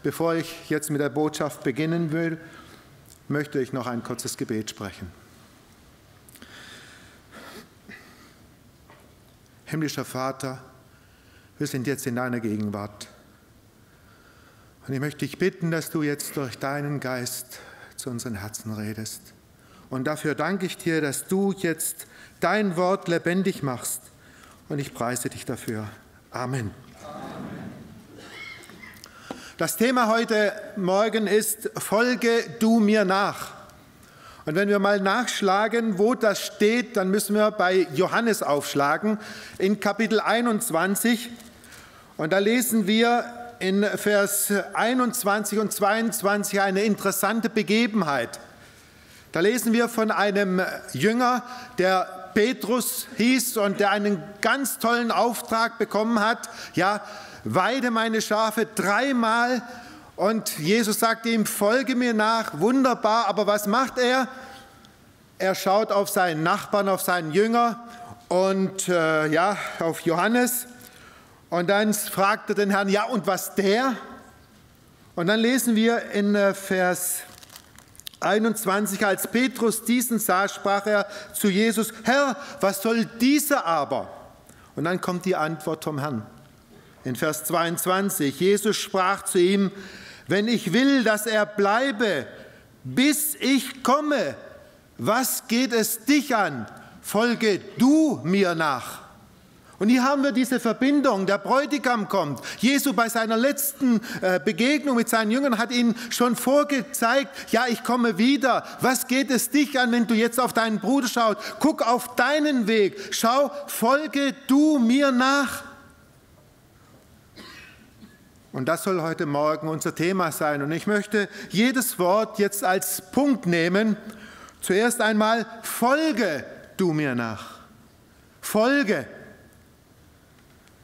bevor ich jetzt mit der Botschaft beginnen will, möchte ich noch ein kurzes Gebet sprechen. Himmlischer Vater, wir sind jetzt in deiner Gegenwart. Und ich möchte dich bitten, dass du jetzt durch deinen Geist zu unseren Herzen redest. Und dafür danke ich dir, dass du jetzt dein Wort lebendig machst. Und ich preise dich dafür. Amen. Das Thema heute Morgen ist: Folge du mir nach. Und wenn wir mal nachschlagen, wo das steht, dann müssen wir bei Johannes aufschlagen, in Kapitel 21. Und da lesen wir in Vers 21 und 22 eine interessante Begebenheit. Da lesen wir von einem Jünger, der Petrus hieß und der einen ganz tollen Auftrag bekommen hat. Ja, weide meine Schafe 3-mal. Und Jesus sagte ihm, folge mir nach, wunderbar, aber was macht er? Er schaut auf seinen Nachbarn, auf seinen Jünger und auf Johannes. Und dann fragt er den Herrn, ja und was der? Und dann lesen wir in Vers 21, als Petrus diesen sah, sprach er zu Jesus, Herr, was soll dieser aber? Und dann kommt die Antwort vom Herrn. In Vers 22, Jesus sprach zu ihm, wenn ich will, dass er bleibe, bis ich komme, was geht es dich an? Folge du mir nach. Und hier haben wir diese Verbindung, der Bräutigam kommt. Jesu bei seiner letzten Begegnung mit seinen Jüngern hat ihnen schon vorgezeigt, ja, ich komme wieder. Was geht es dich an, wenn du jetzt auf deinen Bruder schaust? Guck auf deinen Weg. Schau, folge du mir nach. Und das soll heute Morgen unser Thema sein. Und ich möchte jedes Wort jetzt als Punkt nehmen. Zuerst einmal, folge du mir nach. Folge.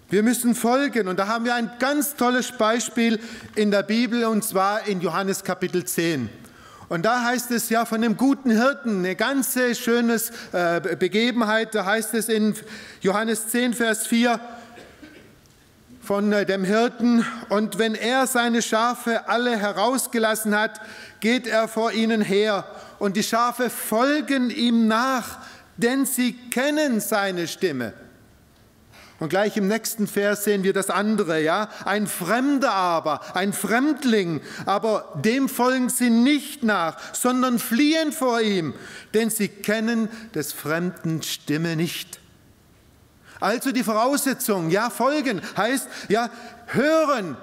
Wir müssen folgen. Und da haben wir ein ganz tolles Beispiel in der Bibel, und zwar in Johannes Kapitel 10. Und da heißt es ja von dem guten Hirten, eine ganz schöne Begebenheit. Da heißt es in Johannes 10, Vers 4, von dem Hirten, und wenn er seine Schafe alle herausgelassen hat, geht er vor ihnen her, und die Schafe folgen ihm nach, denn sie kennen seine Stimme. Und gleich im nächsten Vers sehen wir das andere, ja, ein Fremder aber, ein Fremdling, aber dem folgen sie nicht nach, sondern fliehen vor ihm, denn sie kennen des Fremden Stimme nicht. Also die Voraussetzung, ja, folgen, heißt, ja, hören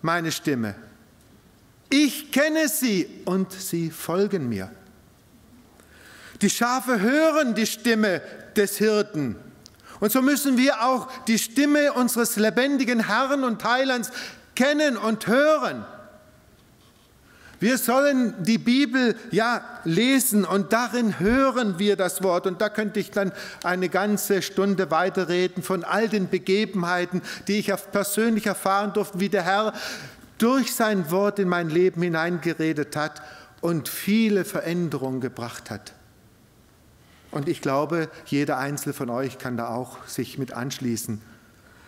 meine Stimme. Ich kenne sie und sie folgen mir. Die Schafe hören die Stimme des Hirten. Und so müssen wir auch die Stimme unseres lebendigen Herrn und Heilands kennen und hören. Wir sollen die Bibel lesen und darin hören wir das Wort. Und da könnte ich dann eine ganze Stunde weiterreden von all den Begebenheiten, die ich persönlich erfahren durfte, wie der Herr durch sein Wort in mein Leben hineingeredet hat und viele Veränderungen gebracht hat. Und ich glaube, jeder Einzelne von euch kann da auch sich mit anschließen.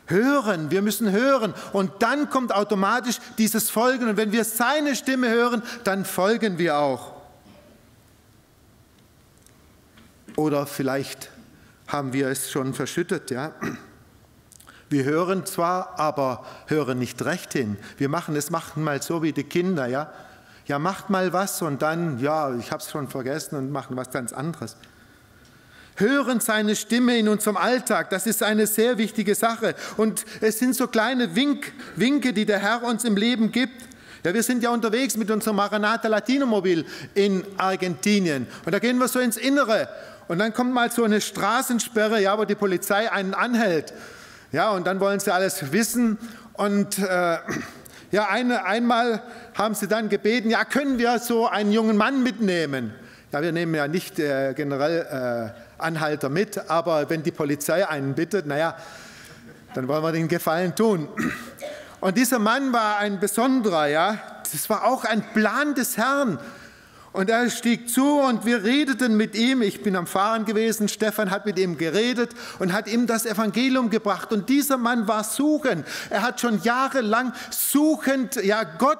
Hören, wir müssen hören und dann kommt automatisch dieses Folgen. Und wenn wir seine Stimme hören, dann folgen wir auch. Oder vielleicht haben wir es schon verschüttet, ja. Wir hören zwar, aber hören nicht recht hin. Wir machen mal so wie die Kinder, ja. Ja, macht mal was und dann, ja, ich habe es schon vergessen und machen was ganz anderes. Hören seine Stimme in unserem Alltag, das ist eine sehr wichtige Sache. Und es sind so kleine Winke, die der Herr uns im Leben gibt. Ja, wir sind ja unterwegs mit unserem Maranatha Latinomobil in Argentinien. Und da gehen wir so ins Innere. Und dann kommt mal so eine Straßensperre, ja, wo die Polizei einen anhält. Ja, und dann wollen sie alles wissen. Und einmal haben sie dann gebeten, ja, können wir so einen jungen Mann mitnehmen? Ja, wir nehmen ja nicht generell Anhalter mit, aber wenn die Polizei einen bittet, naja, dann wollen wir den Gefallen tun. Und dieser Mann war ein besonderer, ja, das war auch ein Plan des Herrn. Und er stieg zu und wir redeten mit ihm. Ich bin am Fahren gewesen, Stefan hat mit ihm geredet und hat ihm das Evangelium gebracht. Und dieser Mann war suchend. Er hat schon jahrelang suchend, ja, Gott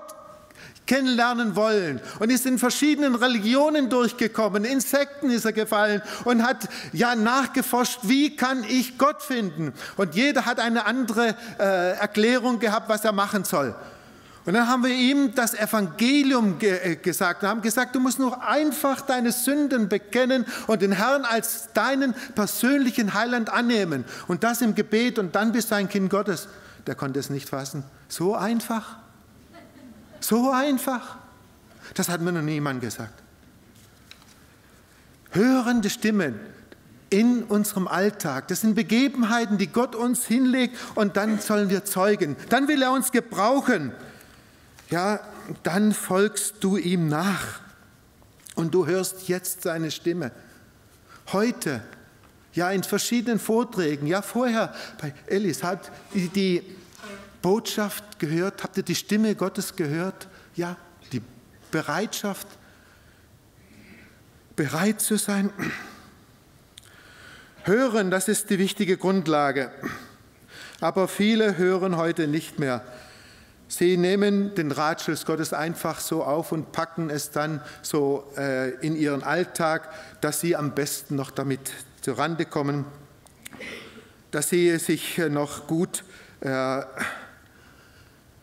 kennenlernen wollen und ist in verschiedenen Religionen durchgekommen, in Sekten ist er gefallen und hat nachgeforscht, wie kann ich Gott finden? Und jeder hat eine andere Erklärung gehabt, was er machen soll. Und dann haben wir ihm das Evangelium gesagt und haben gesagt, du musst nur einfach deine Sünden bekennen und den Herrn als deinen persönlichen Heiland annehmen. Und das im Gebet und dann bist du ein Kind Gottes. Der konnte es nicht fassen. So einfach. So einfach. Das hat mir noch niemand gesagt. Hörende Stimmen in unserem Alltag, das sind Begebenheiten, die Gott uns hinlegt und dann sollen wir zeugen. Dann will er uns gebrauchen. Ja, dann folgst du ihm nach und du hörst jetzt seine Stimme. Heute, ja in verschiedenen Vorträgen, ja vorher bei Ellis, habt ihr die Botschaft gehört, habt ihr die Stimme Gottes gehört? Ja, die Bereitschaft, bereit zu sein. Hören, das ist die wichtige Grundlage. Aber viele hören heute nicht mehr. Sie nehmen den Ratschluss Gottes einfach so auf und packen es dann so in ihren Alltag, dass sie am besten noch damit zurande kommen, dass sie sich noch gut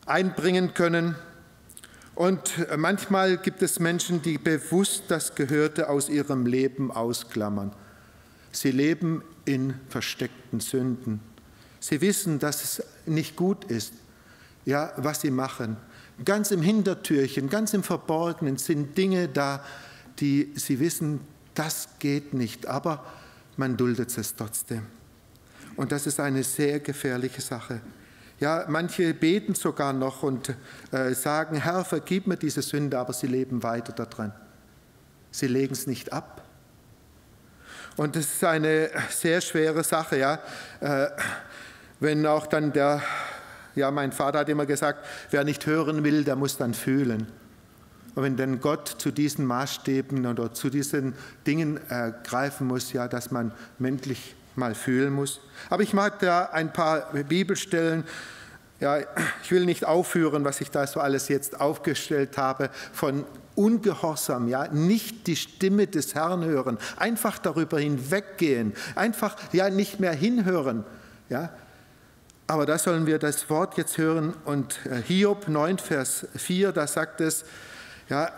einbringen können. Und manchmal gibt es Menschen, die bewusst das Gehörte aus ihrem Leben ausklammern. Sie leben in versteckten Sünden. Sie wissen, dass es nicht gut ist. Ja, was sie machen. Ganz im Hintertürchen, ganz im Verborgenen sind Dinge da, die sie wissen, das geht nicht, aber man duldet es trotzdem. Und das ist eine sehr gefährliche Sache. Ja, manche beten sogar noch und sagen, Herr, vergib mir diese Sünde, aber sie leben weiter daran. Sie legen es nicht ab. Und das ist eine sehr schwere Sache, ja. Wenn auch dann mein Vater hat immer gesagt, wer nicht hören will, der muss dann fühlen. Und wenn dann Gott zu diesen Maßstäben oder zu diesen Dingen greifen muss, ja, dass man menschlich mal fühlen muss. Aber ich mag da ein paar Bibelstellen, ja, ich will nicht aufführen, was ich da so alles jetzt aufgestellt habe, von Ungehorsam, ja, nicht die Stimme des Herrn hören, einfach darüber hinweggehen, einfach ja nicht mehr hinhören, ja. Aber da sollen wir das Wort jetzt hören und Hiob 9, Vers 4, da sagt es, ja,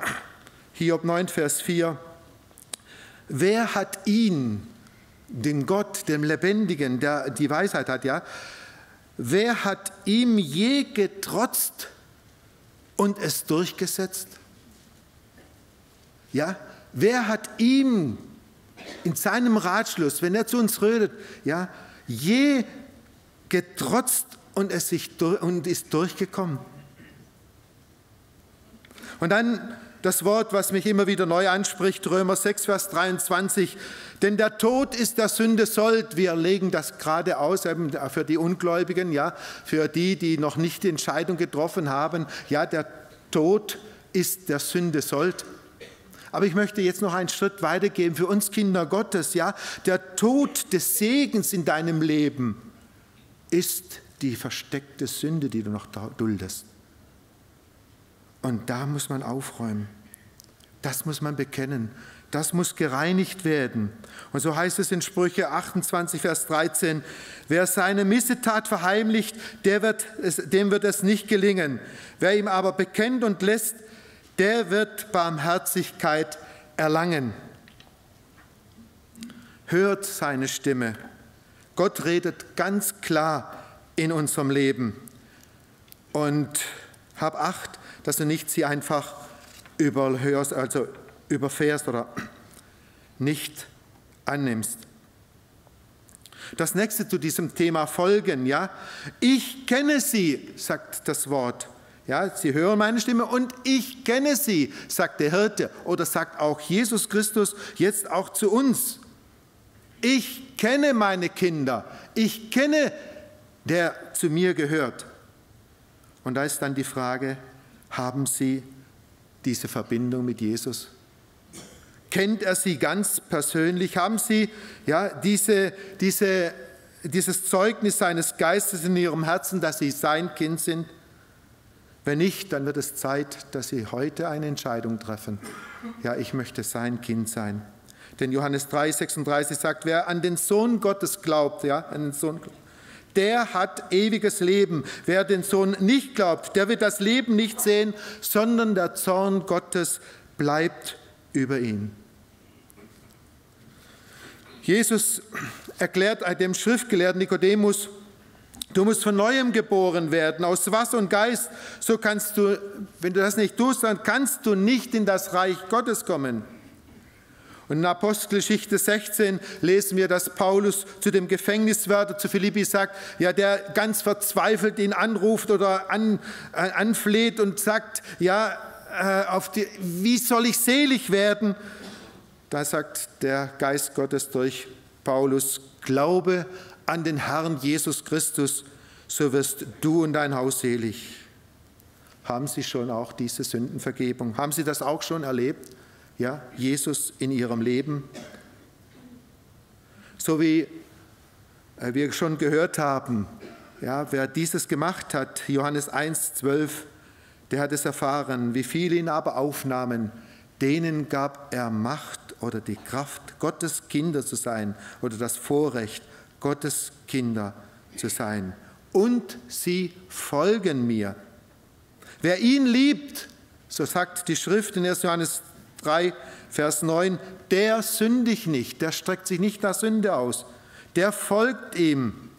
Hiob 9, Vers 4, wer hat ihn, den Gott, dem Lebendigen, der die Weisheit hat, ja, wer hat ihm je getrotzt und es durchgesetzt? Ja, wer hat ihm in seinem Ratschluss, wenn er zu uns redet, ja, je getrotzt und ist durchgekommen? Und dann das Wort, was mich immer wieder neu anspricht, Römer 6, Vers 23, denn der Tod ist der Sünde Sold. Wir legen das gerade aus eben für die Ungläubigen, ja, für die, die noch nicht die Entscheidung getroffen haben. Ja, der Tod ist der Sünde Sold. Aber ich möchte jetzt noch einen Schritt weitergehen für uns Kinder Gottes. Ja, der Tod des Segens in deinem Leben ist die versteckte Sünde, die du noch duldest. Und da muss man aufräumen. Das muss man bekennen. Das muss gereinigt werden. Und so heißt es in Sprüche 28, Vers 13, wer seine Missetat verheimlicht, dem wird es nicht gelingen. Wer ihm aber bekennt und lässt, der wird Barmherzigkeit erlangen. Hört seine Stimme. Gott redet ganz klar in unserem Leben. Und hab Acht, dass du nicht sie einfach überhörst, also überfährst oder nicht annimmst. Das nächste zu diesem Thema Folgen, ja. Ich kenne sie, sagt das Wort. Ja, sie hören meine Stimme und ich kenne sie, sagt der Hirte oder sagt auch Jesus Christus jetzt auch zu uns. Ich kenne meine Kinder, ich kenne, der zu mir gehört. Und da ist dann die Frage, haben Sie diese Verbindung mit Jesus? Kennt er Sie ganz persönlich? Haben Sie ja, dieses Zeugnis seines Geistes in Ihrem Herzen, dass Sie sein Kind sind? Wenn nicht, dann wird es Zeit, dass Sie heute eine Entscheidung treffen. Ja, ich möchte sein Kind sein. Denn Johannes 3,36 sagt, wer an den Sohn Gottes glaubt, ja, an den Sohn, der hat ewiges Leben. Wer den Sohn nicht glaubt, der wird das Leben nicht sehen, sondern der Zorn Gottes bleibt über ihn. Jesus erklärt dem Schriftgelehrten Nikodemus, du musst von Neuem geboren werden, aus Wasser und Geist. So kannst du, wenn du das nicht tust, dann kannst du nicht in das Reich Gottes kommen. Und in Apostelgeschichte 16 lesen wir, dass Paulus zu dem Gefängniswärter zu Philippi sagt, ja, der ganz verzweifelt ihn anruft oder anfleht und sagt, ja, wie soll ich selig werden? Da sagt der Geist Gottes durch Paulus, glaube an den Herrn Jesus Christus, so wirst du und dein Haus selig. Haben Sie schon auch diese Sündenvergebung? Haben Sie das auch schon erlebt? Ja, Jesus in Ihrem Leben? So wie wir schon gehört haben, ja, wer dieses gemacht hat, Johannes 1,12, der hat es erfahren. Wie viele ihn aber aufnahmen, denen gab er Macht oder die Kraft, Gottes Kinder zu sein oder das Vorrecht, Gottes Kinder zu sein. Und sie folgen mir. Wer ihn liebt, so sagt die Schrift in 1. Johannes 3, Vers 9, der sündigt nicht, der streckt sich nicht nach Sünde aus, der folgt ihm.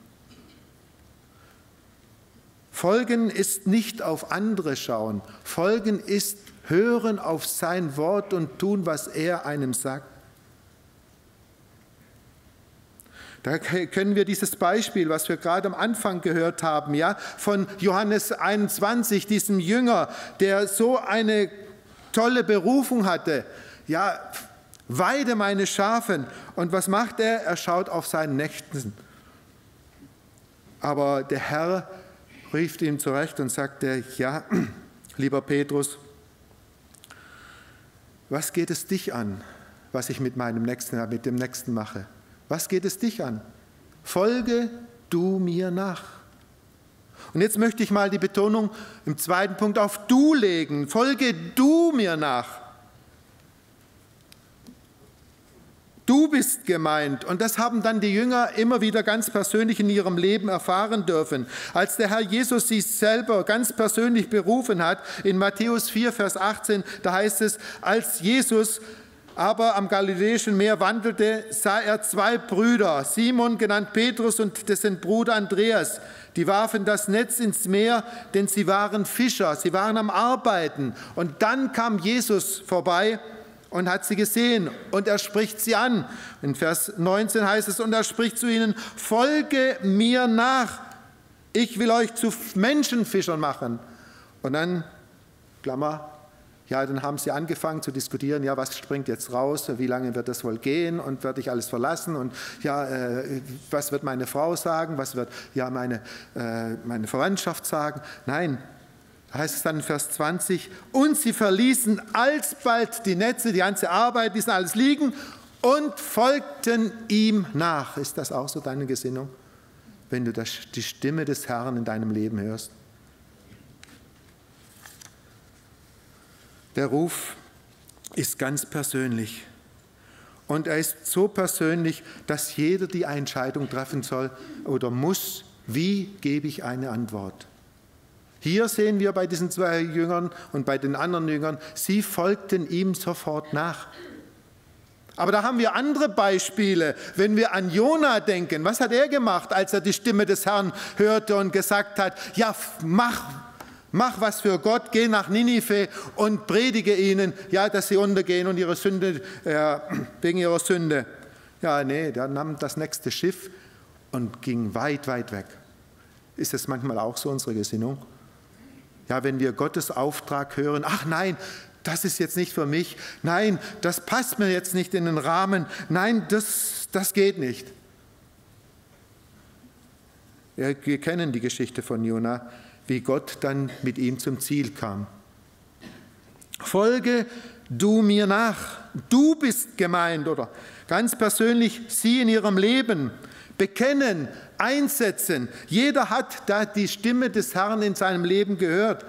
Folgen ist nicht auf andere schauen, folgen ist hören auf sein Wort und tun, was er einem sagt. Da können wir dieses Beispiel, was wir gerade am Anfang gehört haben, ja, von Johannes 21, diesem Jünger, der so eine tolle Berufung hatte, ja, weide meine Schafen. Und was macht er? Er schaut auf seinen Nächsten. Aber der Herr rief ihm zurecht und sagte, ja, lieber Petrus, was geht es dich an, was ich mit dem Nächsten mache? Was geht es dich an? Folge du mir nach. Und jetzt möchte ich mal die Betonung im zweiten Punkt auf du legen. Folge du mir nach. Du bist gemeint. Und das haben dann die Jünger immer wieder ganz persönlich in ihrem Leben erfahren dürfen. Als der Herr Jesus sie selber ganz persönlich berufen hat, in Matthäus 4, Vers 18, da heißt es, als Jesus aber am Galiläischen Meer wandelte, sah er zwei Brüder, Simon genannt Petrus und dessen Bruder Andreas. Die warfen das Netz ins Meer, denn sie waren Fischer, sie waren am Arbeiten. Und dann kam Jesus vorbei und hat sie gesehen und er spricht sie an. In Vers 19 heißt es, und er spricht zu ihnen, folge mir nach, ich will euch zu Menschenfischern machen. Und dann, Klammer, ja, dann haben sie angefangen zu diskutieren, ja, was springt jetzt raus, wie lange wird das wohl gehen und werde ich alles verlassen und ja, was wird meine Frau sagen, was wird ja meine Verwandtschaft sagen. Nein, da heißt es dann in Vers 20, und sie verließen alsbald die Netze, die ganze Arbeit, ließen alles liegen und folgten ihm nach. Ist das auch so deine Gesinnung, wenn du die Stimme des Herrn in deinem Leben hörst? Der Ruf ist ganz persönlich und er ist so persönlich, dass jeder die Entscheidung treffen soll oder muss, wie gebe ich eine Antwort. Hier sehen wir bei diesen zwei Jüngern und bei den anderen Jüngern, sie folgten ihm sofort nach. Aber da haben wir andere Beispiele. Wenn wir an Jona denken, was hat er gemacht, als er die Stimme des Herrn hörte und gesagt hat, ja, mach was für Gott, geh nach Ninive und predige ihnen, ja, dass sie untergehen und ihre Sünde, wegen ihrer Sünde. Ja, nee, der nahm das nächste Schiff und ging weit, weit weg. Ist das manchmal auch so unsere Gesinnung? Ja, wenn wir Gottes Auftrag hören, ach nein, das ist jetzt nicht für mich, nein, das passt mir jetzt nicht in den Rahmen, nein, das geht nicht. Ja, wir kennen die Geschichte von Jona, wie Gott dann mit ihm zum Ziel kam. Folge du mir nach, du bist gemeint oder ganz persönlich sie in ihrem Leben bekennen, einsetzen. Jeder hat da die Stimme des Herrn in seinem Leben gehört.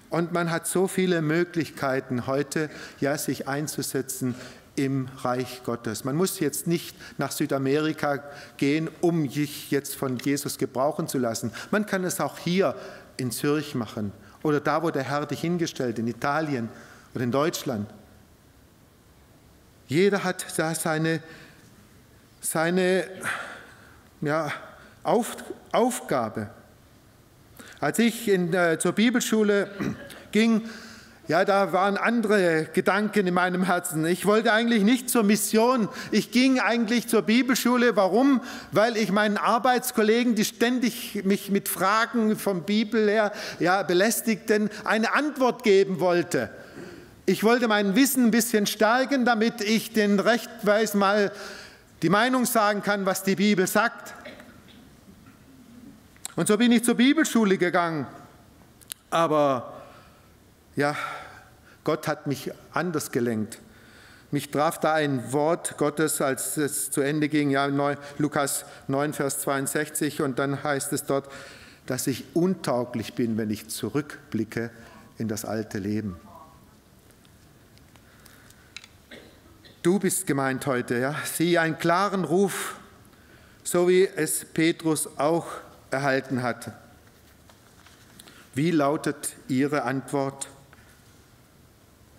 Und man hat so viele Möglichkeiten heute, ja, sich einzusetzen im Reich Gottes. Man muss jetzt nicht nach Südamerika gehen, um sich jetzt von Jesus gebrauchen zu lassen. Man kann es auch hier in Zürich machen oder da, wo der Herr dich hingestellt, in Italien oder in Deutschland. Jeder hat da seine Aufgabe. Als ich zur Bibelschule ging, ja, da waren andere Gedanken in meinem Herzen. Ich wollte eigentlich nicht zur Mission. Ich ging eigentlich zur Bibelschule. Warum? Weil ich meinen Arbeitskollegen, die ständig mich mit Fragen vom Bibel her belästigten, eine Antwort geben wollte. Ich wollte mein Wissen ein bisschen stärken, damit ich den rechtweis mal die Meinung sagen kann, was die Bibel sagt. Und so bin ich zur Bibelschule gegangen. Aber ja, Gott hat mich anders gelenkt. Mich traf da ein Wort Gottes, als es zu Ende ging, ja, Lukas 9, Vers 62, und dann heißt es dort, dass ich untauglich bin, wenn ich zurückblicke in das alte Leben. Du bist gemeint heute, ja, sieh einen klaren Ruf, so wie es Petrus auch erhalten hat. Wie lautet Ihre Antwort?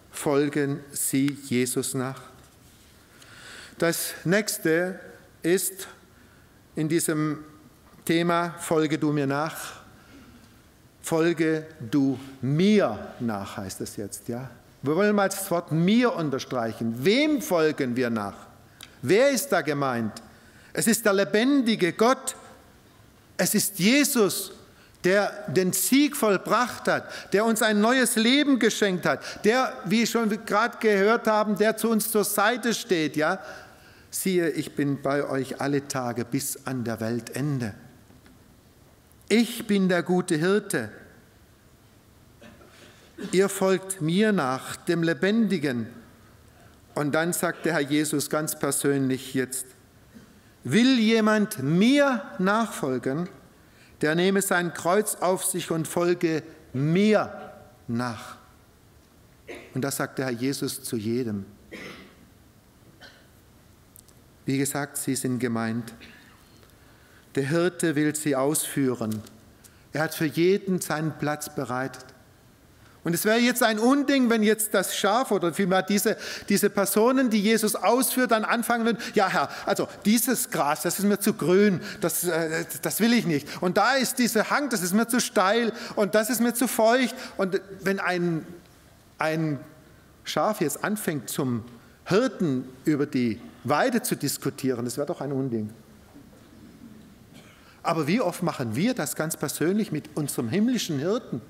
Folgen Sie Jesus nach? Das nächste ist in diesem Thema, folge du mir nach, folge du mir nach, heißt es jetzt, ja. Wir wollen mal das Wort mir unterstreichen. Wem folgen wir nach? Wer ist da gemeint? Es ist der lebendige Gott. Es ist Jesus, der den Sieg vollbracht hat, der uns ein neues Leben geschenkt hat, der, wie schon gerade gehört haben, der zu uns zur Seite steht. Ja? Siehe, ich bin bei euch alle Tage bis an der Weltende. Ich bin der gute Hirte. Ihr folgt mir nach, dem Lebendigen. Und dann sagt der Herr Jesus ganz persönlich jetzt, will jemand mir nachfolgen, der nehme sein Kreuz auf sich und folge mir nach. Und das sagt der Herr Jesus zu jedem. Wie gesagt, sie sind gemeint. Der Hirte will sie ausführen. Er hat für jeden seinen Platz bereitet. Und es wäre jetzt ein Unding, wenn jetzt das Schaf oder vielmehr diese Personen, die Jesus ausführt, dann anfangen würden, ja Herr, also dieses Gras, das ist mir zu grün, das will ich nicht. Und da ist dieser Hang, das ist mir zu steil und das ist mir zu feucht. Und wenn ein Schaf jetzt anfängt, zum Hirten über die Weide zu diskutieren, das wäre doch ein Unding. Aber wie oft machen wir das ganz persönlich mit unserem himmlischen Hirten?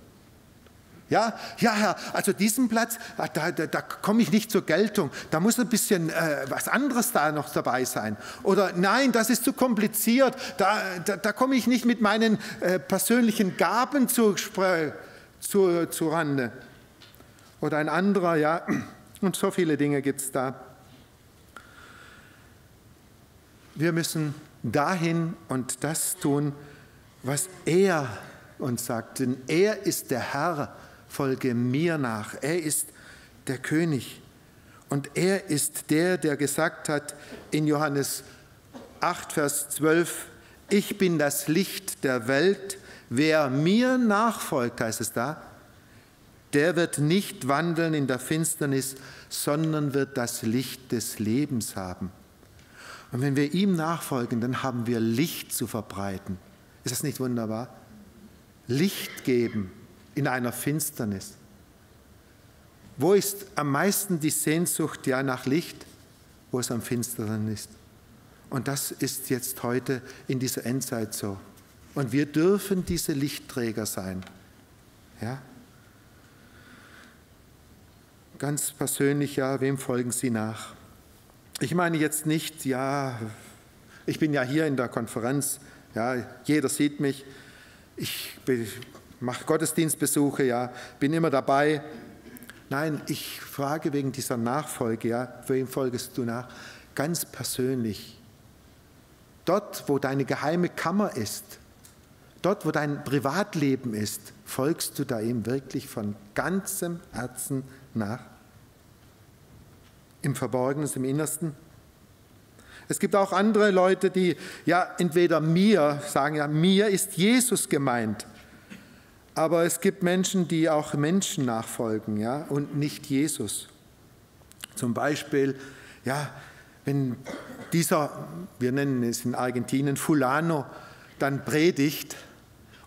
Ja, Herr, also diesen Platz, da komme ich nicht zur Geltung. Da muss ein bisschen was anderes da noch dabei sein. Oder nein, das ist zu kompliziert. Da komme ich nicht mit meinen persönlichen Gaben zu Rande. Oder ein anderer, ja. Und so viele Dinge gibt es da. Wir müssen dahin und das tun, was er uns sagt. Denn er ist der Herr. Folge mir nach. Er ist der König. Und er ist der, der gesagt hat in Johannes 8, Vers 12, ich bin das Licht der Welt. Wer mir nachfolgt, heißt es da, der wird nicht wandeln in der Finsternis, sondern wird das Licht des Lebens haben. Und wenn wir ihm nachfolgen, dann haben wir Licht zu verbreiten. Ist das nicht wunderbar? Licht geben in einer Finsternis. Wo ist am meisten die Sehnsucht nach Licht? Wo es am finsteren ist. Und das ist jetzt heute in dieser Endzeit so. Und wir dürfen diese Lichtträger sein. Ja? Ganz persönlich, wem folgen Sie nach? Ich meine jetzt nicht, ich bin ja hier in der Konferenz, jeder sieht mich, ich mache Gottesdienstbesuche, bin immer dabei. Nein, ich frage wegen dieser Nachfolge, wem folgest du nach? Ganz persönlich. Dort, wo deine geheime Kammer ist, Dort, wo dein Privatleben ist, folgst du da ihm wirklich von ganzem Herzen nach? Im Verborgenen, im Innersten? Es gibt auch andere Leute, die ja entweder mir sagen, ja, mir ist Jesus gemeint. Aber es gibt Menschen, die auch Menschen nachfolgen, ja, und nicht Jesus. Zum Beispiel, ja, wenn dieser, wir nennen es in Argentinien Fulano, dann predigt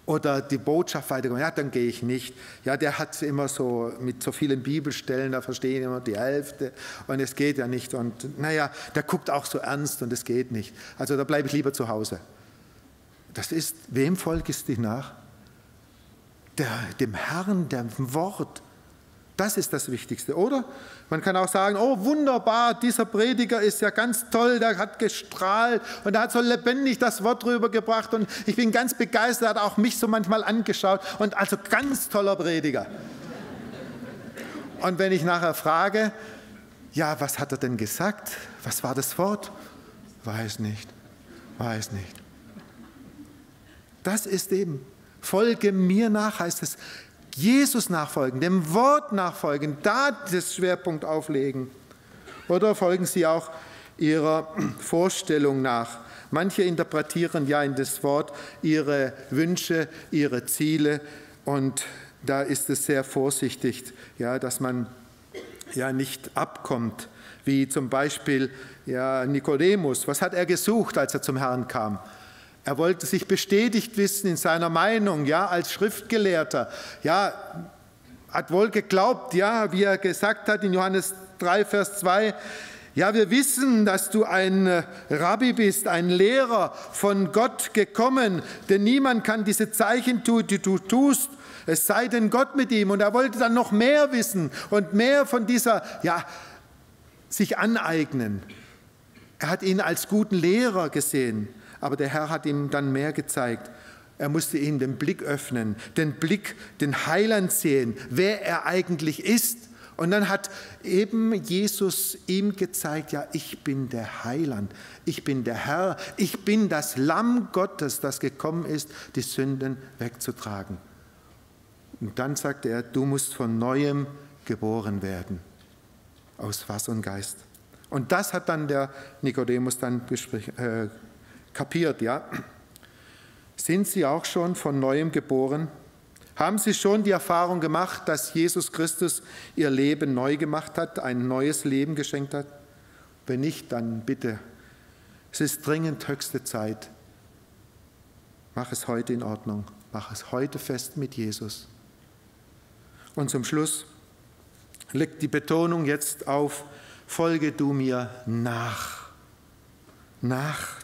oder die Botschaft weiterkommt, ja, dann gehe ich nicht. Ja, der hat immer so mit so vielen Bibelstellen, da verstehen immer die Hälfte und es geht ja nicht. Und naja, der guckt auch so ernst und es geht nicht. Also da bleibe ich lieber zu Hause. Das ist, wem folgst du nach? Dem Herrn, dem Wort. Das ist das Wichtigste, oder? Man kann auch sagen, oh wunderbar, dieser Prediger ist ja ganz toll, der hat gestrahlt und er hat so lebendig das Wort rübergebracht und ich bin ganz begeistert, er hat auch mich so manchmal angeschaut und also ganz toller Prediger. Und wenn ich nachher frage, ja, was hat er denn gesagt? Was war das Wort? Weiß nicht. Das ist eben, folge mir nach, heißt es, Jesus nachfolgen, dem Wort nachfolgen, da das Schwerpunkt auflegen. Oder folgen Sie auch Ihrer Vorstellung nach? Manche interpretieren ja in das Wort ihre Wünsche, ihre Ziele und da ist es sehr vorsichtig, ja, dass man ja nicht abkommt, wie zum Beispiel ja, Nikodemus. Was hat er gesucht, als er zum Herrn kam? Er wollte sich bestätigt wissen in seiner Meinung, ja, als Schriftgelehrter. Ja, hat wohl geglaubt, ja, wie er gesagt hat in Johannes 3, Vers 2, ja, wir wissen, dass du ein Rabbi bist, ein Lehrer von Gott gekommen, denn niemand kann diese Zeichen tun, die du tust, es sei denn Gott mit ihm. Und er wollte dann noch mehr wissen und mehr von dieser, ja, sich aneignen. Er hat ihn als guten Lehrer gesehen. Aber der Herr hat ihm dann mehr gezeigt. Er musste ihm den Blick öffnen, den Heiland sehen, wer er eigentlich ist. Und dann hat eben Jesus ihm gezeigt, ja, ich bin der Heiland, ich bin der Herr, ich bin das Lamm Gottes, das gekommen ist, die Sünden wegzutragen. Und dann sagte er, du musst von Neuem geboren werden, aus Wasser und Geist. Und das hat dann der Nikodemus dann kapiert, ja? Sind Sie auch schon von Neuem geboren? Haben Sie schon die Erfahrung gemacht, dass Jesus Christus Ihr Leben neu gemacht hat, ein neues Leben geschenkt hat? Wenn nicht, dann bitte. Es ist dringend höchste Zeit. Mach es heute in Ordnung. Mach es heute fest mit Jesus. Und zum Schluss liegt die Betonung jetzt auf, folge du mir nach.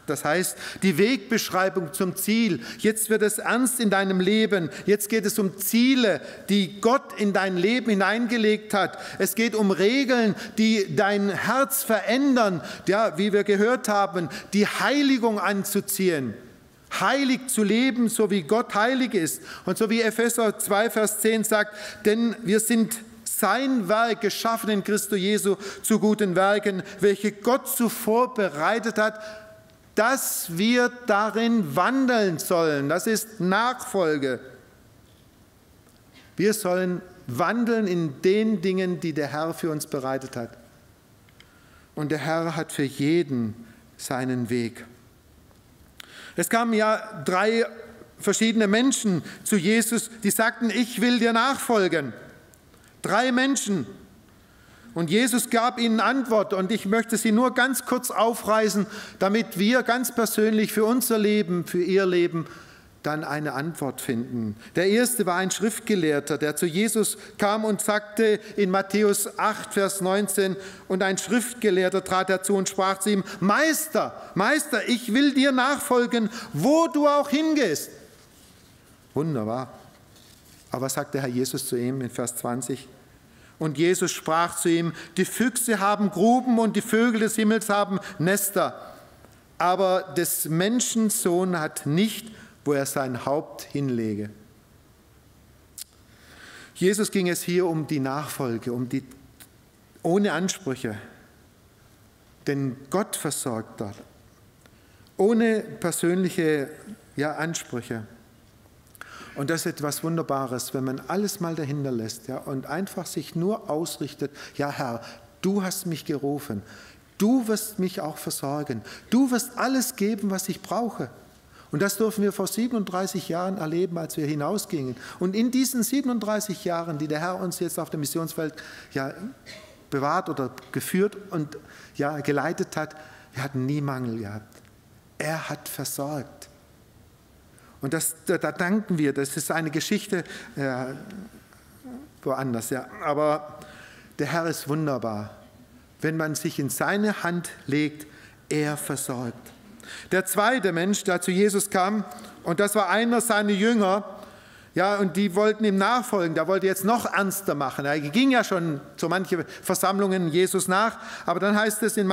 Das heißt, die Wegbeschreibung zum Ziel. Jetzt wird es ernst in deinem Leben. Jetzt geht es um Ziele, die Gott in dein Leben hineingelegt hat. Es geht um Regeln, die dein Herz verändern. Ja, wie wir gehört haben, die Heiligung anzuziehen. Heilig zu leben, so wie Gott heilig ist. Und so wie Epheser 2, Vers 10 sagt, denn wir sind sein Werk geschaffen in Christus Jesu zu guten Werken, welche Gott zuvor bereitet hat, dass wir darin wandeln sollen. Das ist Nachfolge. Wir sollen wandeln in den Dingen, die der Herr für uns bereitet hat. Und der Herr hat für jeden seinen Weg. Es kamen ja 3 verschiedene Menschen zu Jesus, die sagten, ich will dir nachfolgen. 3 Menschen. Und Jesus gab ihnen Antwort und ich möchte sie nur ganz kurz aufreißen, damit wir ganz persönlich für unser Leben, für ihr Leben dann eine Antwort finden. Der erste war ein Schriftgelehrter, der zu Jesus kam und sagte in Matthäus 8, Vers 19, und ein Schriftgelehrter trat herzu und sprach zu ihm, Meister, ich will dir nachfolgen, wo du auch hingehst. Wunderbar. Aber was sagt der Herr Jesus zu ihm in Vers 20? Und Jesus sprach zu ihm, die Füchse haben Gruben und die Vögel des Himmels haben Nester, aber des Menschen Sohn hat nicht, wo er sein Haupt hinlege. Jesus ging es hier um die Nachfolge, ohne Ansprüche, denn Gott versorgt dort, ohne persönliche Ansprüche. Und das ist etwas Wunderbares, wenn man alles mal dahinter lässt, ja, und einfach sich nur ausrichtet, ja Herr, du hast mich gerufen, du wirst mich auch versorgen, du wirst alles geben, was ich brauche. Und das durften wir vor 37 Jahren erleben, als wir hinausgingen. Und in diesen 37 Jahren, die der Herr uns jetzt auf dem Missionsfeld ja, bewahrt oder geführt und ja, geleitet hat, wir hatten nie Mangel gehabt. Er hat versorgt. Und da danken wir, das ist eine Geschichte woanders. Ja. Aber der Herr ist wunderbar. Wenn man sich in seine Hand legt, er versorgt. Der zweite Mensch, der zu Jesus kam, und das war einer seiner Jünger, ja, und die wollten ihm nachfolgen, der wollte jetzt noch ernster machen. Er ging ja schon zu manchen Versammlungen Jesus nach, aber dann heißt es in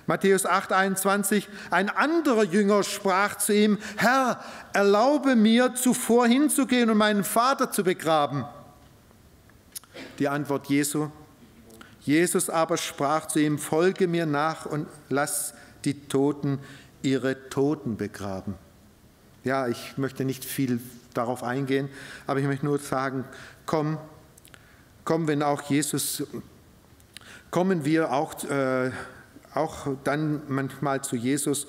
Matthäus 8, 21, ein anderer Jünger sprach zu ihm, Herr, erlaube mir, zuvor hinzugehen und meinen Vater zu begraben. Die Antwort Jesu, Jesus aber sprach zu ihm, folge mir nach und lass die Toten ihre Toten begraben. Ja, ich möchte nicht viel darauf eingehen, aber ich möchte nur sagen, komm, wenn auch Jesus, kommen wir auch dann manchmal zu Jesus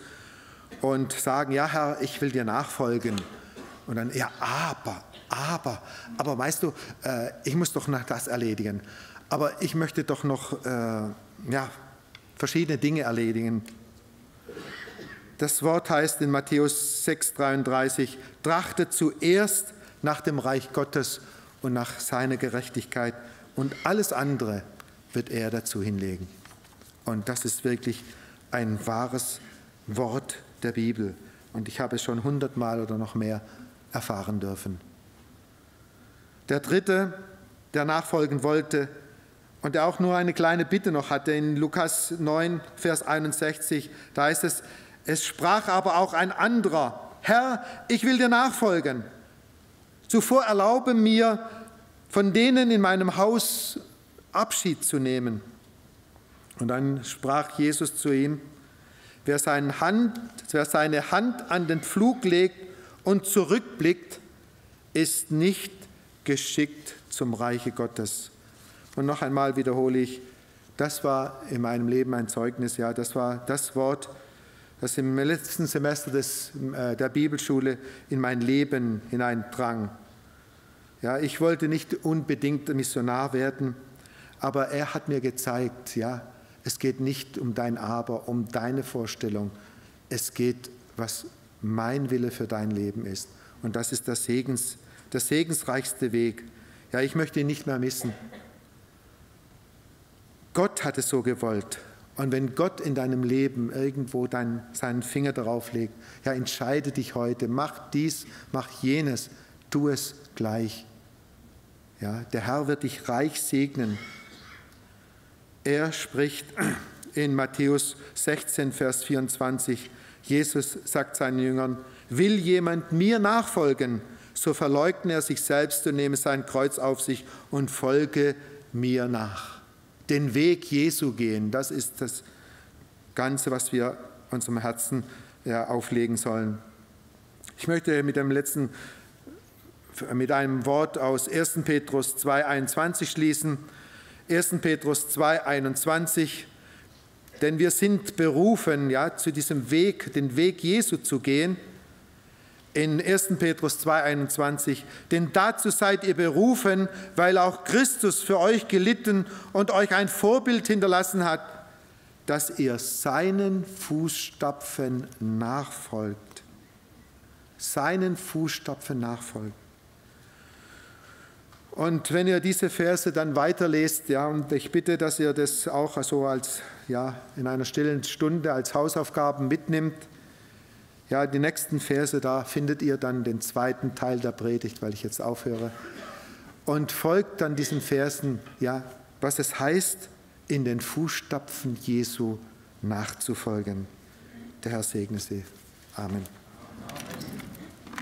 und sagen, ja Herr, ich will dir nachfolgen. Und dann, ja, aber weißt du, ich muss doch noch das erledigen. Aber ich möchte doch noch verschiedene Dinge erledigen. Das Wort heißt in Matthäus 6,33, trachtet zuerst nach dem Reich Gottes und nach seiner Gerechtigkeit und alles andere wird er dazu hinlegen. Und das ist wirklich ein wahres Wort der Bibel. Und ich habe es schon 100-mal oder noch mehr erfahren dürfen. Der dritte, der nachfolgen wollte und der auch nur eine kleine Bitte noch hatte, in Lukas 9, Vers 61, da heißt es, es sprach aber auch ein anderer, Herr, ich will dir nachfolgen. Zuvor erlaube mir, von denen in meinem Haus Abschied zu nehmen. Und dann sprach Jesus zu ihm, wer seine Hand an den Pflug legt und zurückblickt, ist nicht geschickt zum Reiche Gottes. Und noch einmal wiederhole ich, das war in meinem Leben ein Zeugnis, ja, das war das Wort, das im letzten Semester der Bibelschule in mein Leben hineindrang. Ja, ich wollte nicht unbedingt Missionar werden, aber er hat mir gezeigt, ja, es geht nicht um dein Aber, um deine Vorstellung. Es geht, was mein Wille für dein Leben ist. Und das ist der segensreichste Weg. Ja, ich möchte ihn nicht mehr missen. Gott hat es so gewollt. Und wenn Gott in deinem Leben irgendwo seinen Finger darauf legt, ja, entscheide dich heute, mach dies, mach jenes, tu es gleich. Ja, der Herr wird dich reich segnen. Er spricht in Matthäus 16, Vers 24, Jesus sagt seinen Jüngern, will jemand mir nachfolgen, so verleugne er sich selbst und nehme sein Kreuz auf sich und folge mir nach. Den Weg Jesu gehen, das ist das Ganze, was wir unserem Herzen auflegen sollen. Ich möchte mit einem Wort aus 1. Petrus 2,21 schließen. 1. Petrus 2,21, denn wir sind berufen, ja, zu diesem Weg, den Weg Jesu zu gehen. In 1. Petrus 2,21, denn dazu seid ihr berufen, weil auch Christus für euch gelitten und euch ein Vorbild hinterlassen hat, dass ihr seinen Fußstapfen nachfolgt. Seinen Fußstapfen nachfolgt. Und wenn ihr diese Verse dann weiterlest, ja, und ich bitte, dass ihr das auch so als, ja, in einer stillen Stunde als Hausaufgaben mitnimmt, ja, die nächsten Verse, da findet ihr dann den zweiten Teil der Predigt, weil ich jetzt aufhöre. Und folgt dann diesen Versen, ja, was es heißt, in den Fußstapfen Jesu nachzufolgen. Der Herr segne Sie. Amen.